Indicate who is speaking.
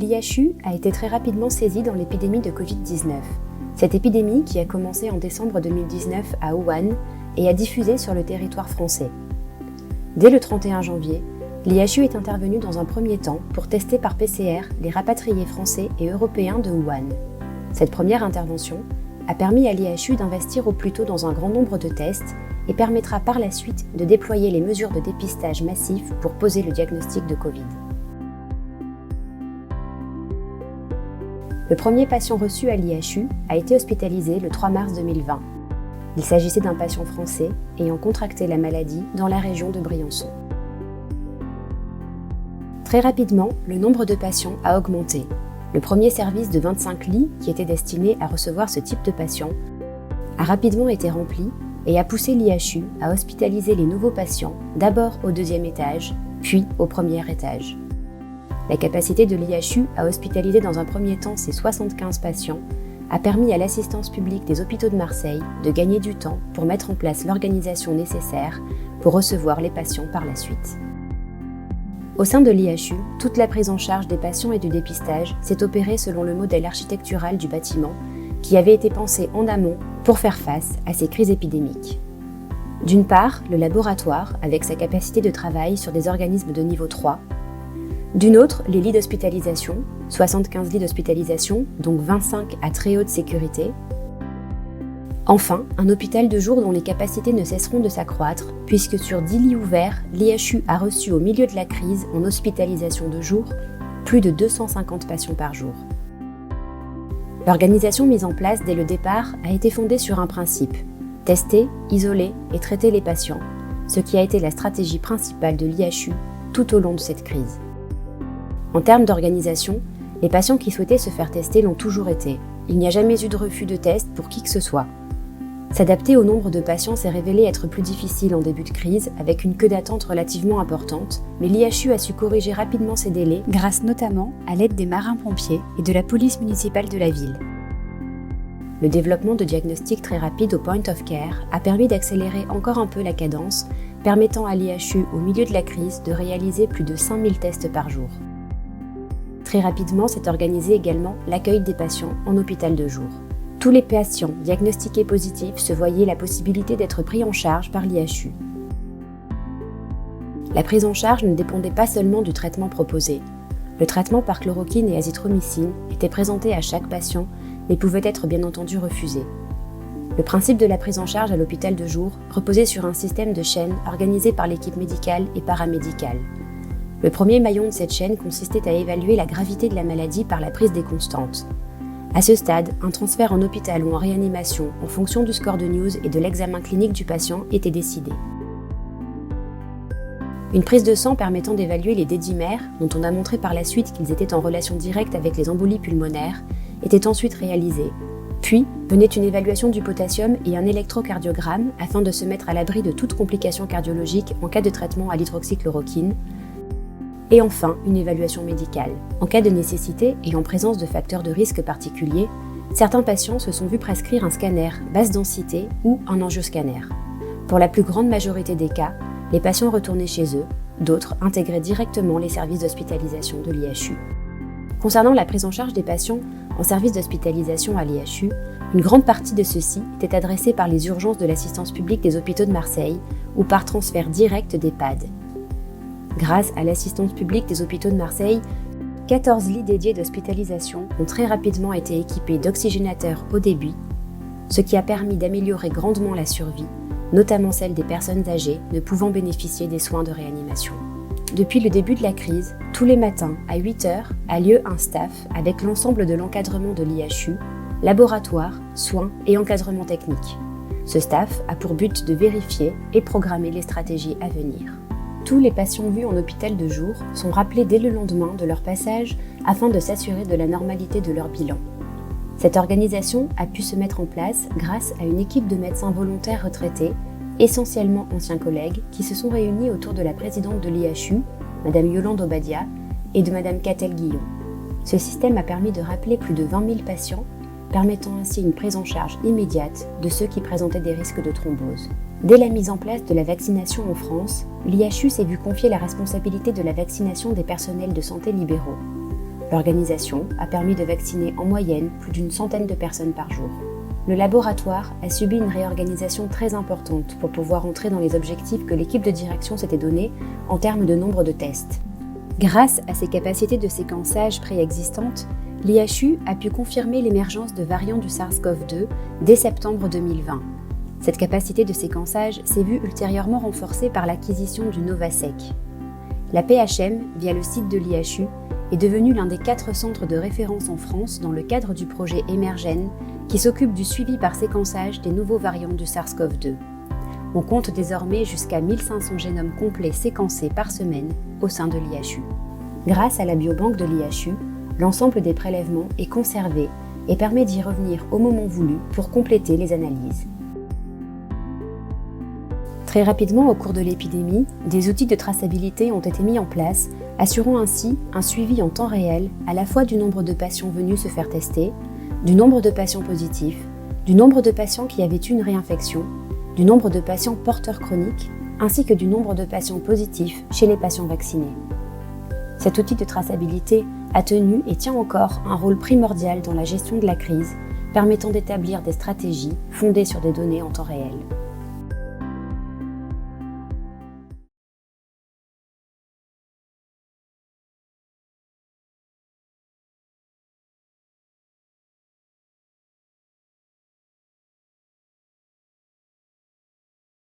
Speaker 1: l'IHU a été très rapidement saisie dans l'épidémie de Covid-19. Cette épidémie qui a commencé en décembre 2019 à Wuhan et a diffusé sur le territoire français. Dès le 31 janvier, l'IHU est intervenue dans un premier temps pour tester par PCR les rapatriés français et européens de Wuhan. Cette première intervention a permis à l'IHU d'investir au plus tôt dans un grand nombre de tests et permettra par la suite de déployer les mesures de dépistage massif pour poser le diagnostic de Covid. Le premier patient reçu à l'IHU a été hospitalisé le 3 mars 2020. Il s'agissait d'un patient français ayant contracté la maladie dans la région de Briançon. Très rapidement, le nombre de patients a augmenté. Le premier service de 25 lits, qui était destiné à recevoir ce type de patients, a rapidement été rempli et a poussé l'IHU à hospitaliser les nouveaux patients d'abord au 2e étage, puis au 1er étage. La capacité de l'IHU à hospitaliser dans un premier temps ces 75 patients a permis à l'assistance publique des hôpitaux de Marseille de gagner du temps pour mettre en place l'organisation nécessaire pour recevoir les patients par la suite. Au sein de l'IHU, toute la prise en charge des patients et du dépistage s'est opérée selon le modèle architectural du bâtiment qui avait été pensé en amont pour faire face à ces crises épidémiques. D'une part, le laboratoire, avec sa capacité de travail sur des organismes de niveau 3. D'une autre, les lits d'hospitalisation, 75 lits d'hospitalisation, donc 25 à très haute sécurité. Enfin, un hôpital de jour dont les capacités ne cesseront de s'accroître, puisque sur 10 lits ouverts, l'IHU a reçu au milieu de la crise, en hospitalisation de jour, plus de 250 patients par jour. L'organisation mise en place dès le départ a été fondée sur un principe: tester, isoler et traiter les patients, ce qui a été la stratégie principale de l'IHU tout au long de cette crise. En termes d'organisation, les patients qui souhaitaient se faire tester l'ont toujours été. Il n'y a jamais eu de refus de test pour qui que ce soit. S'adapter au nombre de patients s'est révélé être plus difficile en début de crise, avec une queue d'attente relativement importante, mais l'IHU a su corriger rapidement ces délais, grâce notamment à l'aide des marins-pompiers et de la police municipale de la ville. Le développement de diagnostics très rapides au point of care a permis d'accélérer encore un peu la cadence, permettant à l'IHU, au milieu de la crise, de réaliser plus de 5000 tests par jour. Très rapidement s'est organisé également l'accueil des patients en hôpital de jour. Tous les patients diagnostiqués positifs se voyaient la possibilité d'être pris en charge par l'IHU. La prise en charge ne dépendait pas seulement du traitement proposé. Le traitement par chloroquine et azithromycine était présenté à chaque patient, mais pouvait être bien entendu refusé. Le principe de la prise en charge à l'hôpital de jour reposait sur un système de chaîne organisé par l'équipe médicale et paramédicale. Le premier maillon de cette chaîne consistait à évaluer la gravité de la maladie par la prise des constantes. À ce stade, un transfert en hôpital ou en réanimation en fonction du score de News et de l'examen clinique du patient était décidé. Une prise de sang permettant d'évaluer les dédimères, dont on a montré par la suite qu'ils étaient en relation directe avec les embolies pulmonaires, était ensuite réalisée. Puis venait une évaluation du potassium et un électrocardiogramme afin de se mettre à l'abri de toute complication cardiologique en cas de traitement à l'hydroxychloroquine. Et enfin, une évaluation médicale. En cas de nécessité et en présence de facteurs de risque particuliers, certains patients se sont vus prescrire un scanner basse densité ou un angioscanner. Pour la plus grande majorité des cas, les patients retournaient chez eux, d'autres intégraient directement les services d'hospitalisation de l'IHU. Concernant la prise en charge des patients en service d'hospitalisation à l'IHU, une grande partie de ceux-ci était adressée par les urgences de l'assistance publique des hôpitaux de Marseille ou par transfert direct d'EHPAD. Grâce à l'assistance publique des hôpitaux de Marseille, 14 lits dédiés d'hospitalisation ont très rapidement été équipés d'oxygénateurs haut débit, ce qui a permis d'améliorer grandement la survie, notamment celle des personnes âgées ne pouvant bénéficier des soins de réanimation. Depuis le début de la crise, tous les matins à 8h a lieu un staff avec l'ensemble de l'encadrement de l'IHU, laboratoire, soins et encadrement technique. Ce staff a pour but de vérifier et programmer les stratégies à venir. Tous les patients vus en hôpital de jour sont rappelés dès le lendemain de leur passage afin de s'assurer de la normalité de leur bilan. Cette organisation a pu se mettre en place grâce à une équipe de médecins volontaires retraités, essentiellement anciens collègues, qui se sont réunis autour de la présidente de l'IHU, Madame Yolande Obadia, et de Madame Catel Guillon. Ce système a permis de rappeler plus de 20 000 patients, permettant ainsi une prise en charge immédiate de ceux qui présentaient des risques de thrombose. Dès la mise en place de la vaccination en France, l'IHU s'est vu confier la responsabilité de la vaccination des personnels de santé libéraux. L'organisation a permis de vacciner en moyenne plus d'une centaine de personnes par jour. Le laboratoire a subi une réorganisation très importante pour pouvoir entrer dans les objectifs que l'équipe de direction s'était donnés en termes de nombre de tests. Grâce à ses capacités de séquençage préexistantes, l'IHU a pu confirmer l'émergence de variants du SARS-CoV-2 dès septembre 2020. Cette capacité de séquençage s'est vue ultérieurement renforcée par l'acquisition du Novasec. La PHM, via le site de l'IHU, est devenue l'un des 4 centres de référence en France dans le cadre du projet Emergen, qui s'occupe du suivi par séquençage des nouveaux variants du SARS-CoV-2. On compte désormais jusqu'à 1500 génomes complets séquencés par semaine au sein de l'IHU. Grâce à la biobanque de l'IHU, l'ensemble des prélèvements est conservé et permet d'y revenir au moment voulu pour compléter les analyses. Très rapidement, au cours de l'épidémie, des outils de traçabilité ont été mis en place, assurant ainsi un suivi en temps réel à la fois du nombre de patients venus se faire tester, du nombre de patients positifs, du nombre de patients qui avaient une réinfection, du nombre de patients porteurs chroniques, ainsi que du nombre de patients positifs chez les patients vaccinés. Cet outil de traçabilité a tenu et tient encore un rôle primordial dans la gestion de la crise, permettant d'établir des stratégies fondées sur des données en temps réel.